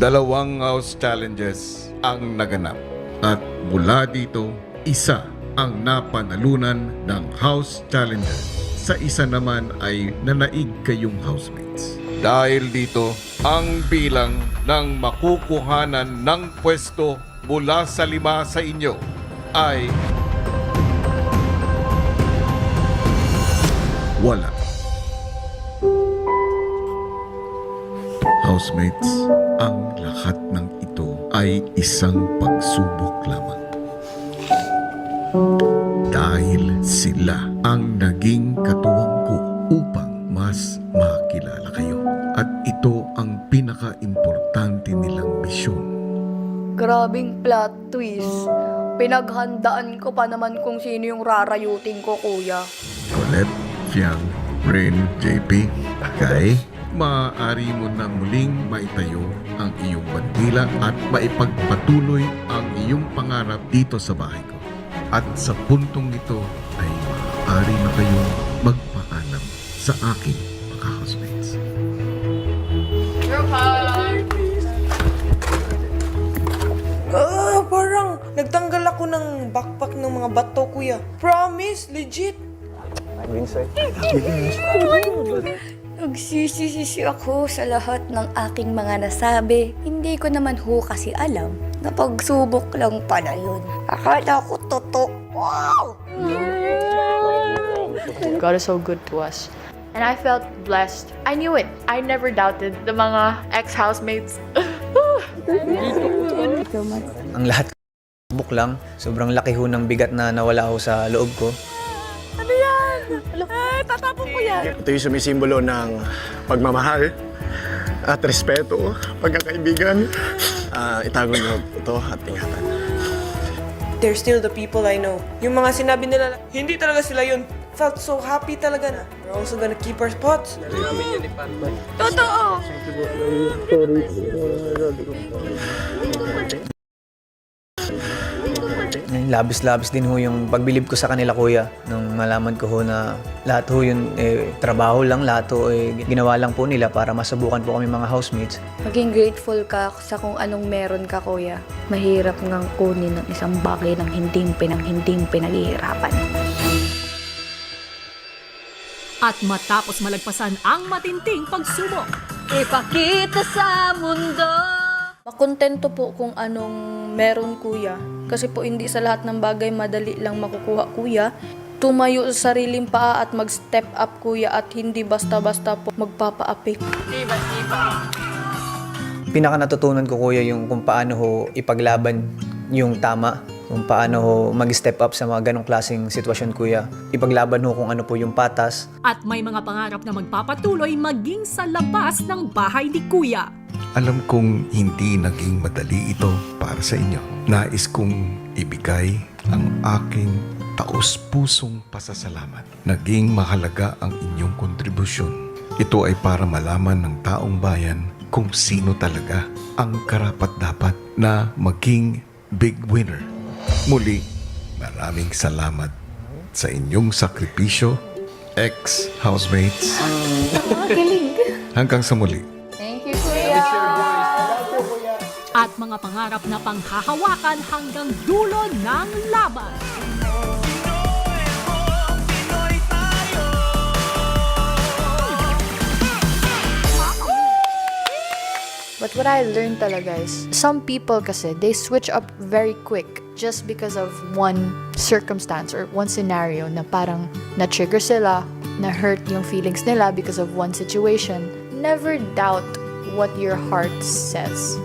Dalawang house challenges ang naganap. At mula dito, isa ang napanalunan ng house challenger. Sa isa naman ay nanaig kayong housemates. Dahil dito, ang bilang ng makukuhanan ng pwesto mula sa 5 sa inyo ay wala. Housemates, ang lahat ng ito ay isang pagsubok lamang. Dahil sila ang naging katuwang ko upang mas makilala kayo. At ito ang pinaka-importante nilang misyon. Grabing plot twist. Pinaghandaan ko pa naman kung sino yung rarayutin ko, kuya. Colette, Fiang, Rin, JP, Kay, maaari mo na muling maitayo ang iyong bandila at maipagpatuloy ang iyong pangarap dito sa bahay ko. At sa puntong ito ay maaari na kayong magpaalam sa aking mga housemates. Parang nagtanggal ako ng backpack ng mga bato, kuya. Promise, legit. Nagsisisi ako sa lahat ng aking mga nasabi. Hindi ko naman ho kasi alam na pagsubok lang pala yun. Akala ko totoo. Wow! God is so good to us. And I felt blessed. I knew it. I never doubted the mga ex-housemates. Ang lahat book lang. Sobrang laki ho ng bigat na nawala ho sa loob ko. Tatapon ko yan. Ito yung sumisimbolo ng pagmamahal at respeto, pagkakaibigan. Itago niyo ito at ingatan. They're still the people I know. Yung mga sinabi nila, hindi talaga sila yun. Felt so happy talaga na. We're also gonna keep our spots. Totoo! Labis-labis din ho yung pagbilib ko sa kanila, kuya. Nung malaman ko ho na lahat ho yun trabaho lang, lahat ho ginawa lang po nila para masubukan po kami mga housemates. Maging grateful ka sa kung anong meron ka, kuya. Mahirap ngang kunin ng isang bagay ng hinding pinaghihirapan. At matapos malagpasan ang matinding pagsubok, Ipakita sa mundo. Makontento po kung anong meron, kuya. Kasi po hindi sa lahat ng bagay madali lang makukuha, kuya. Tumayo sa sariling paa at mag-step up, kuya, at hindi basta-basta po magpapaapik. Pinaka natutunan ko, kuya, yung kung paano ho ipaglaban yung tama. Kung paano ho mag-step up sa mga ganong klaseng sitwasyon, kuya. Ipaglaban ho kung ano po yung patas. at may mga pangarap na magpapatuloy maging sa labas ng bahay ni Kuya. Alam kong hindi naging madali ito para sa inyo. Nais kong ibigay ang aking taos-pusong pasasalamat. Naging mahalaga ang inyong kontribusyon. Ito ay para malaman ng taong bayan kung sino talaga ang karapat-dapat na maging big winner. Muli, maraming salamat sa inyong sakripisyo, ex-housemates. Hanggang sa muli. At mga pangarap na panghahawakan hanggang dulo ng laban. But what I learned talaga is, some people kasi, they switch up very quick just because of one circumstance or one scenario na parang na-trigger sila, na-hurt yung feelings nila because of one situation. Never doubt what your heart says.